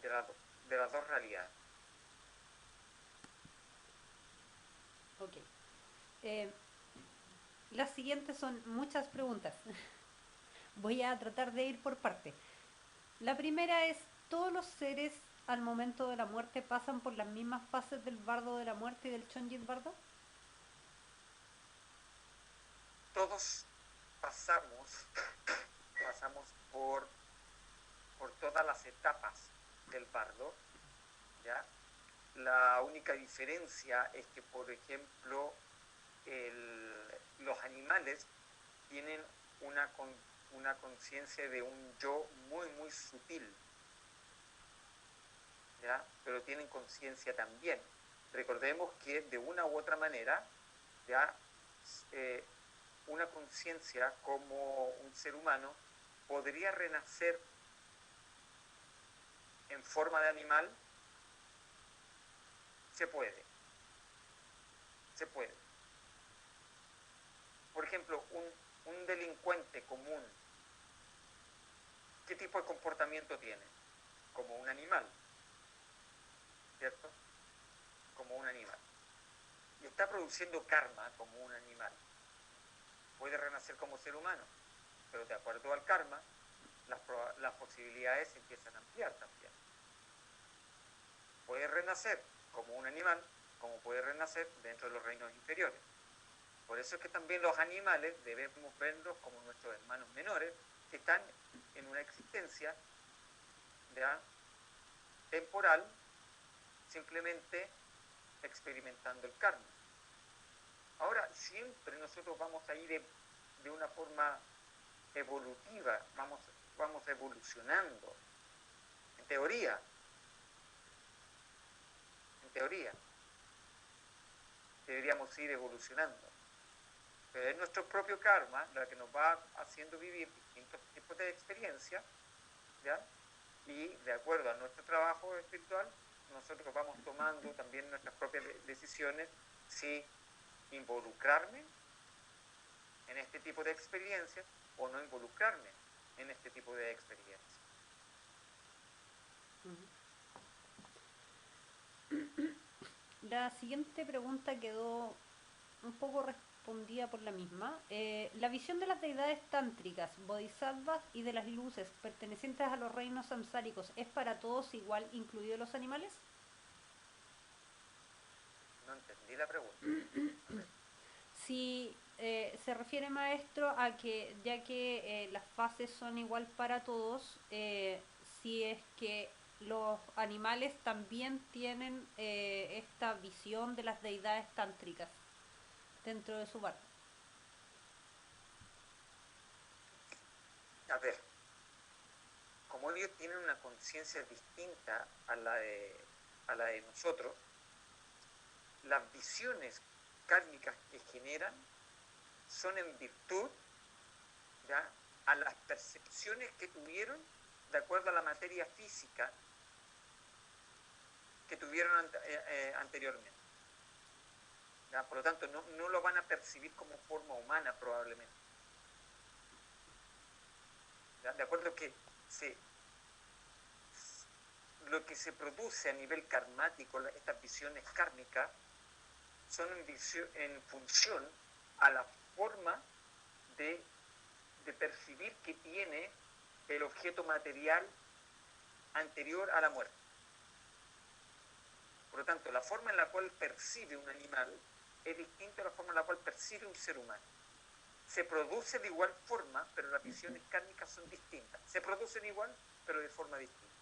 De las dos realidades. Ok. Las siguientes son muchas preguntas. Voy a tratar de ir por parte. La primera es, ¿todos los seres al momento de la muerte pasan por las mismas fases del bardo de la muerte y del Chonjit bardo? Todos pasamos por todas las etapas del bardo, ¿ya? La única diferencia es que, por ejemplo, los animales tienen una conciencia de un yo muy, muy sutil, ¿ya? Pero tienen conciencia también. Recordemos que de una u otra manera, ¿ya? Una conciencia como un ser humano podría renacer en forma de animal. Se puede. Por ejemplo, un delincuente común, ¿qué tipo de comportamiento tiene? Como un animal, ¿cierto? Como un animal. Y está produciendo karma como un animal. Puede renacer como ser humano, pero de acuerdo al karma, las posibilidades se empiezan a ampliar también. Puede renacer como un animal, como puede renacer dentro de los reinos inferiores. Por eso es que también los animales debemos verlos como nuestros hermanos menores, que están en una existencia, ¿ya?, temporal, simplemente experimentando el karma. Ahora, siempre nosotros vamos a ir de una forma evolutiva, vamos evolucionando, en teoría, deberíamos ir evolucionando. Pero es nuestro propio karma la que nos va haciendo vivir distintos tipos de experiencias, ¿ya? Y de acuerdo a nuestro trabajo espiritual, nosotros vamos tomando también nuestras propias decisiones, si involucrarme en este tipo de experiencias o no involucrarme en este tipo de experiencias. La siguiente pregunta quedó un poco respondida por la misma. La visión de las deidades tántricas, bodhisattvas y de las luces pertenecientes a los reinos samsáricos es para todos igual, incluidos los animales. No entendí la pregunta. Si se refiere, maestro, a que ya que las fases son igual para todos, si es que los animales también tienen esta visión de las deidades tántricas dentro de su barco. A ver, como ellos tienen una conciencia distinta a la de nosotros, las visiones kármicas que generan son en virtud, ¿ya?, a las percepciones que tuvieron de acuerdo a la materia física que tuvieron anteriormente. ¿Ya? Por lo tanto, no lo van a percibir como forma humana probablemente. ¿Ya? De acuerdo que lo que se produce a nivel karmático, estas visiones kármicas, son en función a la forma de percibir que tiene el objeto material anterior a la muerte. Por lo tanto, la forma en la cual percibe un animal es distinta a la forma en la cual percibe un ser humano. Se produce de igual forma, pero las visiones kármicas son distintas. Se producen igual, pero de forma distinta.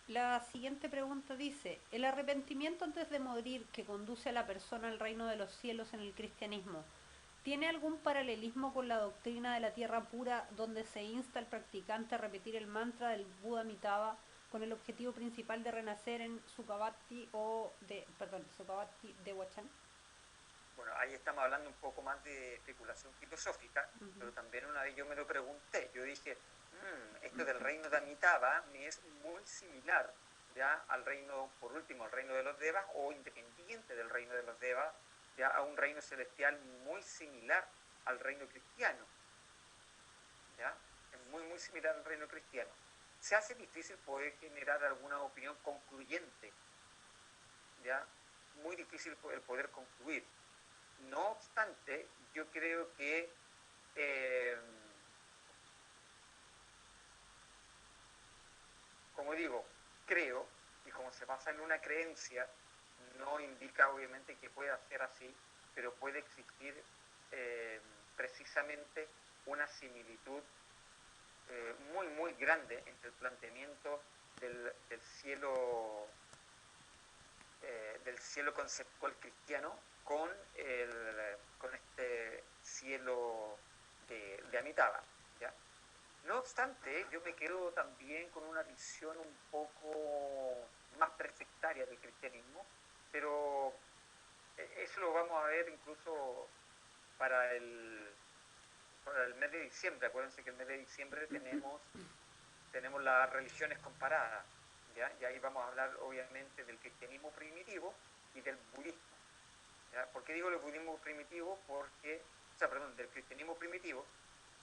La siguiente pregunta dice, ¿el arrepentimiento antes de morir que conduce a la persona al reino de los cielos en el cristianismo tiene algún paralelismo con la doctrina de la tierra pura donde se insta al practicante a repetir el mantra del Buda Amitabha con el objetivo principal de renacer en Sukhavati de Wachan? Bueno, ahí estamos hablando un poco más de especulación filosófica, pero también una vez yo me lo pregunté. Yo dije, esto del reino de Amitabha me es muy similar, ya, al reino, por último, al reino de los Devas, o independiente del reino de los Devas, ya, a un reino celestial muy similar al reino cristiano. ¿Ya? Es muy, muy similar al reino cristiano. Se hace difícil poder generar alguna opinión concluyente, ¿ya? Muy difícil el poder concluir. No obstante, yo creo que como digo, creo, y como se basa en una creencia, no indica obviamente que pueda ser así, pero puede existir precisamente una similitud muy, muy grande entre el planteamiento del cielo del cielo conceptual cristiano con este cielo de Amitabha, ¿ya? No obstante, yo me quedo también con una visión un poco más prefectaria del cristianismo, pero eso lo vamos a ver incluso para el mes de diciembre. Acuérdense que el mes de diciembre tenemos las religiones comparadas, ¿ya? Y ahí vamos a hablar obviamente del cristianismo primitivo y del budismo, ¿ya? ¿Por qué digo el budismo primitivo? Del cristianismo primitivo,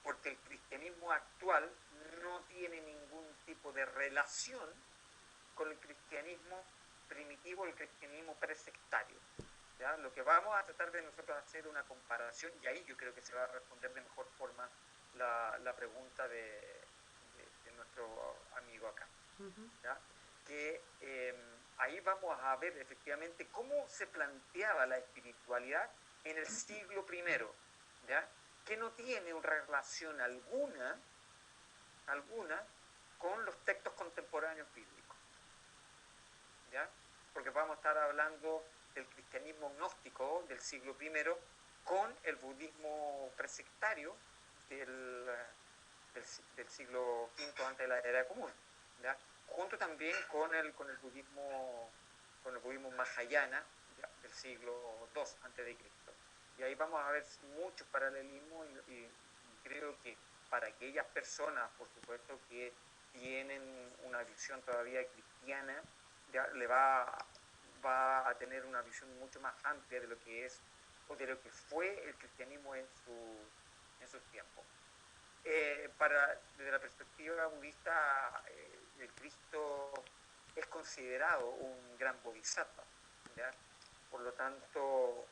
porque el cristianismo actual no tiene ningún tipo de relación con el cristianismo primitivo, el cristianismo presectario, ¿ya? Lo que vamos a tratar de nosotros hacer una comparación, y ahí yo creo que se va a responder de mejor forma la pregunta de nuestro amigo acá, ¿ya? Que ahí vamos a ver efectivamente cómo se planteaba la espiritualidad en el siglo primero, ¿ya? Que no tiene una relación alguna con los textos contemporáneos bíblicos, ¿ya? Porque vamos a estar hablando del cristianismo gnóstico del siglo primero con el budismo presectario del siglo V antes de la era común, ¿ya? Junto también con el budismo mahayana, ¿ya? Del siglo II antes de Cristo. Y ahí vamos a ver muchos paralelismos y creo que para aquellas personas, por supuesto, que tienen una visión todavía cristiana, ya va a tener una visión mucho más amplia de lo que es o de lo que fue el cristianismo en sus tiempos. Desde la perspectiva budista, el Cristo es considerado un gran bodhisattva, ¿ya? Por lo tanto,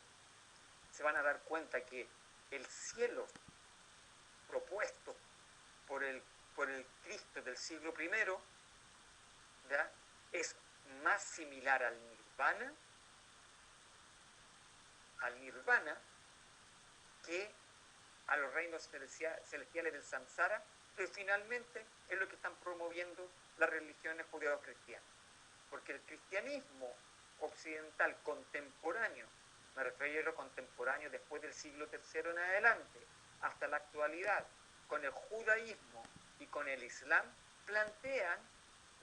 se van a dar cuenta que el cielo propuesto por el Cristo del siglo primero, ¿ya? Es más similar al nirvana que a los reinos celestiales del samsara, que finalmente es lo que están promoviendo las religiones judeo-cristianas. Porque el cristianismo occidental contemporáneo, me refiero contemporáneo después del siglo III en adelante, hasta la actualidad, con el judaísmo y con el islam, plantean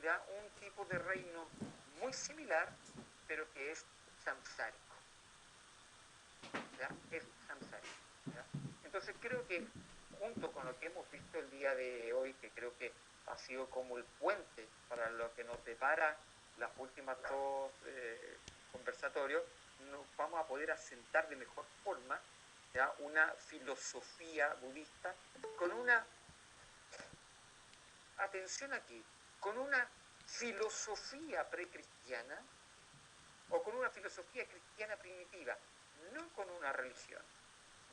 ya un tipo de reino muy similar, pero que es samsárico. ¿Ya? Es samsárico, ¿ya? Entonces creo que junto con lo que hemos visto el día de hoy, que creo que ha sido como el puente para lo que nos depara las últimas dos conversatorios, nos vamos a poder asentar de mejor forma, ¿ya? Una filosofía budista con una, atención aquí, con una filosofía precristiana o con una filosofía cristiana primitiva, no con una religión,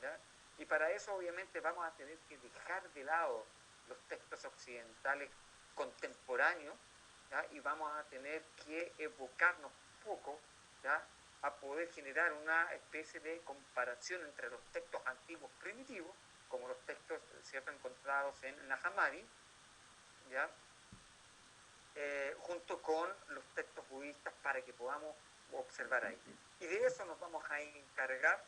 ¿ya? Y para eso obviamente vamos a tener que dejar de lado los textos occidentales contemporáneos, ¿ya? Y vamos a tener que evocarnos un poco, ¿ya? A poder generar una especie de comparación entre los textos antiguos primitivos, como los textos, ¿cierto?, encontrados en Nag Hammadi, ¿ya? Junto con los textos budistas para que podamos observar ahí. Y de eso nos vamos a encargar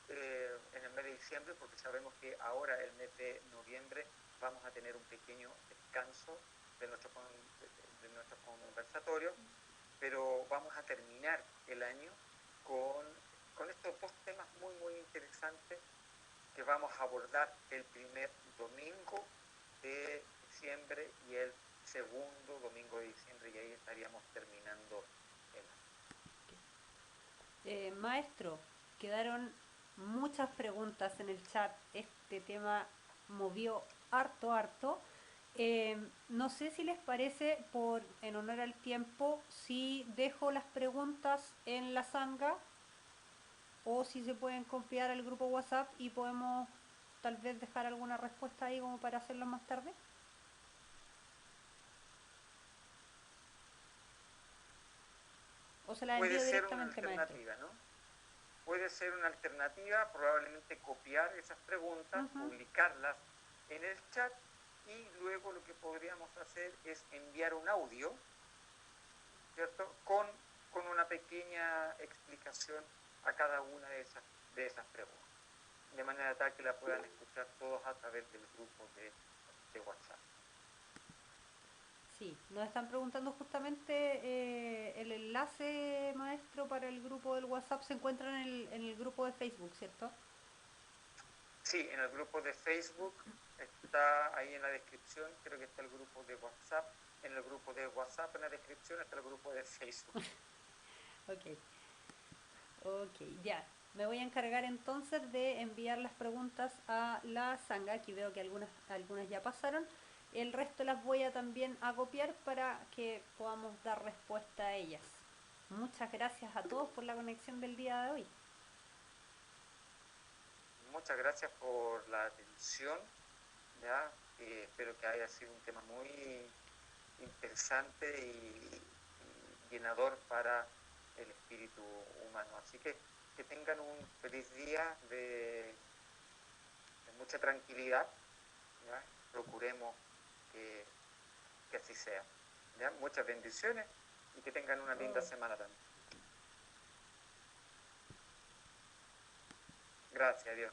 en el mes de diciembre, porque sabemos que ahora, el mes de noviembre, vamos a tener un pequeño descanso de nuestro conversatorio, pero vamos a terminar el año con estos dos temas muy, muy interesantes que vamos a abordar el primer domingo de diciembre y el segundo domingo de diciembre, y ahí estaríamos terminando el año. Maestro, quedaron muchas preguntas en el chat. Este tema movió harto. No sé si les parece, en honor al tiempo, si dejo las preguntas en la zanga o si se pueden copiar al grupo WhatsApp y podemos tal vez dejar alguna respuesta ahí como para hacerlo más tarde. ¿O se la envío directamente, maestro? ¿No? Puede ser una alternativa, probablemente copiar esas preguntas, publicarlas en el chat, y luego lo que podríamos hacer es enviar un audio, ¿cierto?, con con una pequeña explicación a cada una de esas preguntas, de manera tal que la puedan escuchar todos a través del grupo de WhatsApp. Sí, nos están preguntando justamente el enlace, maestro, para el grupo del WhatsApp se encuentra en el grupo de Facebook, ¿cierto? Sí, en el grupo de Facebook está ahí en la descripción, creo que está el grupo de WhatsApp. En el grupo de WhatsApp, en la descripción, está el grupo de Facebook. Ok, ok, ya. Me voy a encargar entonces de enviar las preguntas a la Sanga. Aquí veo que algunas ya pasaron. El resto las voy a también a copiar para que podamos dar respuesta a ellas. Muchas gracias a todos por la conexión del día de hoy. Muchas gracias por la atención, ¿ya? Espero que haya sido un tema muy interesante y llenador para el espíritu humano. Así que tengan un feliz día de mucha tranquilidad, ¿ya? Procuremos que así sea, ¿ya? Muchas bendiciones y que tengan una linda semana también. Gracias, Dios.